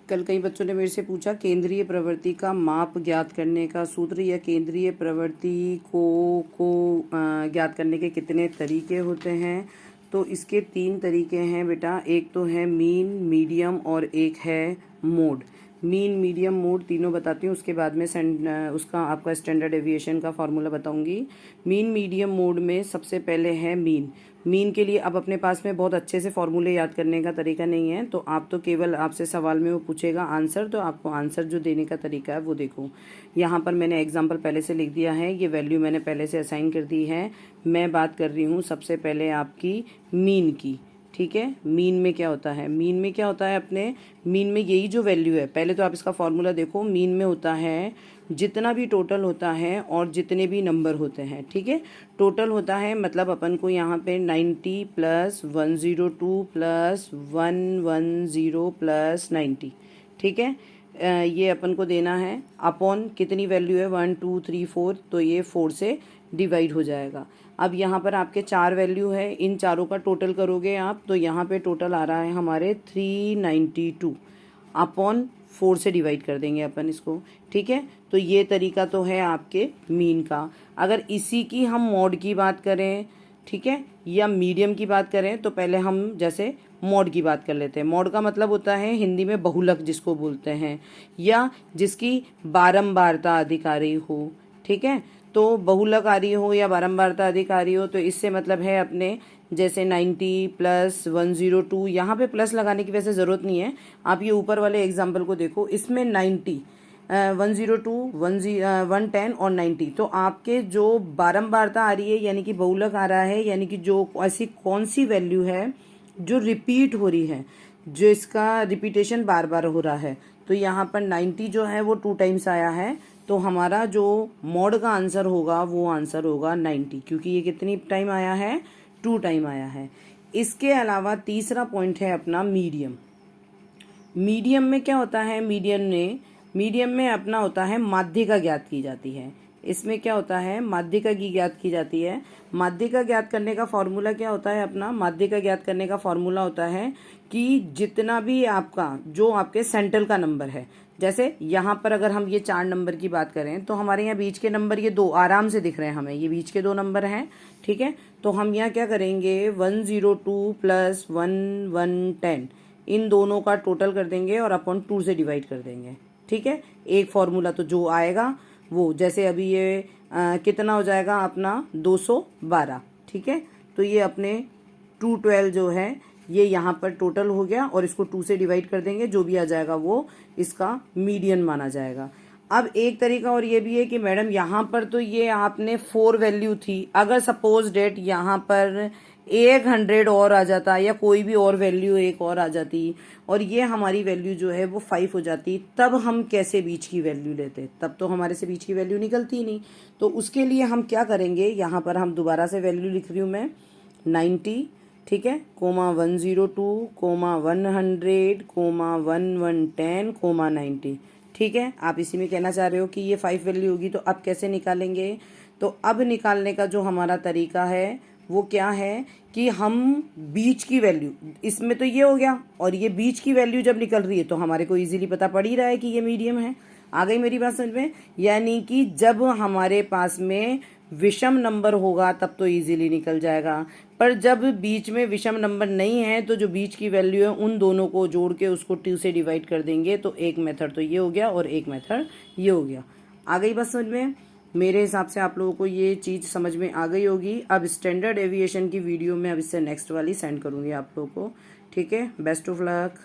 कल कई बच्चों ने मेरे से पूछा केंद्रीय प्रवृत्ति का माप ज्ञात करने का सूत्र या केंद्रीय प्रवृत्ति को ज्ञात करने के कितने तरीके होते हैं। तो इसके 3 तरीके हैं बेटा। एक तो है मीन, मीडियम और एक है मोड। मीन, मीडियम, मोड तीनों बताती हूँ, उसके बाद में उसका आपका स्टैंडर्ड डेविएशन का फॉर्मूला बताऊंगी। मीन, मीडियम, मोड में सबसे पहले है मीन। मीन के लिए अब अपने पास में बहुत अच्छे से फॉर्मूले याद करने का तरीका नहीं है, तो आप तो केवल आपसे सवाल में वो पूछेगा आंसर, तो आपको आंसर जो देने का तरीका है वो देखो। यहाँ पर मैंने एग्जाम्पल पहले से लिख दिया है, ये वैल्यू मैंने पहले से असाइन कर दी है। मैं बात कर रही हूँ सबसे पहले आपकी मीन की। ठीक है, मीन में क्या होता है, मीन में क्या होता है अपने मीन में यही जो वैल्यू है, पहले तो आप इसका फॉर्मूला देखो। मीन में होता है जितना भी टोटल होता है और जितने भी नंबर होते हैं। ठीक है, टोटल होता है मतलब अपन को यहाँ पे 90 प्लस 102 प्लस 110 प्लस 90। ठीक है, ये अपन को देना है अपॉन कितनी वैल्यू है 1 2 3 4, तो ये 4 से डिवाइड हो जाएगा। अब यहाँ पर आपके 4 वैल्यू है, इन चारों का टोटल करोगे आप तो यहाँ पे टोटल आ रहा है हमारे 392 अपॉन 4 से डिवाइड कर देंगे अपन इसको। ठीक है, तो ये तरीका तो है आपके मीन का। अगर इसी की हम मॉड की बात करें, ठीक है, या मीडियम की बात करें, तो पहले हम जैसे मॉड की बात कर लेते हैं। मॉड का मतलब होता है हिंदी में बहुलक जिसको बोलते हैं, या जिसकी बारंबारता अधिक आ रही हो। ठीक है, तो बहुलक आ रही हो या बारंबारता अधिक आ रही हो, तो इससे मतलब है अपने जैसे 90 प्लस 102, यहाँ पे प्लस लगाने की वैसे ज़रूरत नहीं है। आप ये ऊपर वाले एग्जाम्पल को देखो, इसमें 90 102 110 और 90, तो आपके जो बारंबारता आ रही है यानी कि बहुलक आ रहा है, यानी कि जो ऐसी कौन सी वैल्यू है जो रिपीट हो रही है, जो इसका रिपीटेशन बार बार हो रहा है। तो यहाँ पर 90 जो है वो 2 टाइम्स आया है, तो हमारा जो मॉड का आंसर होगा वो आंसर होगा 90, क्योंकि ये कितनी टाइम आया है, 2 टाइम आया है। इसके अलावा तीसरा पॉइंट है अपना मीडियम। मीडियम में क्या होता है, मीडियम में अपना होता है माध्यिका ज्ञात की जाती है। इसमें क्या होता है, माध्यिका की ज्ञात की जाती है। माध्यिका ज्ञात करने का फॉर्मूला क्या होता है अपना, माध्यिका ज्ञात करने का फॉर्मूला होता है कि जितना भी आपका जो आपके सेंट्रल का नंबर है, जैसे यहाँ पर अगर हम ये 4 नंबर की बात करें तो हमारे यहाँ बीच के नंबर ये 2 आराम से दिख रहे हैं हमें, ये बीच के 2 नंबर हैं। ठीक है, तो हम यहाँ क्या करेंगे 102 प्लस 1110 इन दोनों का टोटल कर देंगे और अपॉन 2 से डिवाइड कर देंगे। ठीक है, एक फॉर्मूला तो जो आएगा वो, जैसे अभी ये कितना हो जाएगा अपना 212। ठीक है, तो ये अपने 212 जो है ये यहाँ पर टोटल हो गया और इसको 2 से डिवाइड कर देंगे, जो भी आ जाएगा वो इसका मीडियन माना जाएगा। अब एक तरीका और ये भी है कि मैडम यहाँ पर तो ये आपने 4 वैल्यू थी, अगर सपोज डेट यहाँ पर 100 और आ जाता या कोई भी और वैल्यू एक और आ जाती और ये हमारी वैल्यू जो है वो 5 हो जाती, तब हम कैसे बीच की वैल्यू लेते, तब तो हमारे से बीच की वैल्यू निकलती नहीं। तो उसके लिए हम क्या करेंगे, यहाँ पर हम दोबारा से वैल्यू लिख रही हूँ मैं 90, ठीक है, कोमा 102 कोमा 100 कोमा 1110 कोमा 90। ठीक है, आप इसी में कहना चाह रहे हो कि ये 5 वैल्यू होगी, तो अब कैसे निकालेंगे। तो अब निकालने का जो हमारा तरीका है वो क्या है कि हम बीच की वैल्यू, इसमें तो ये हो गया और ये बीच की वैल्यू जब निकल रही है तो हमारे को इजीली पता पड़ ही रहा है कि ये मीडियम है। आ गई मेरी बात समझ में, यानी कि जब हमारे पास में विषम नंबर होगा तब तो इजीली निकल जाएगा, पर जब बीच में विषम नंबर नहीं है तो जो बीच की वैल्यू है उन दोनों को जोड़ के उसको 2 से डिवाइड कर देंगे। तो एक मेथड तो ये हो गया और एक मेथड ये हो गया। आ गई बात समझ में, मेरे हिसाब से आप लोगों को ये चीज़ समझ में आ गई होगी। अब स्टैंडर्ड एविएशन की वीडियो में अब इससे नेक्स्ट वाली सेंड करूँगी आप लोगों को। ठीक है, बेस्ट ऑफ लक।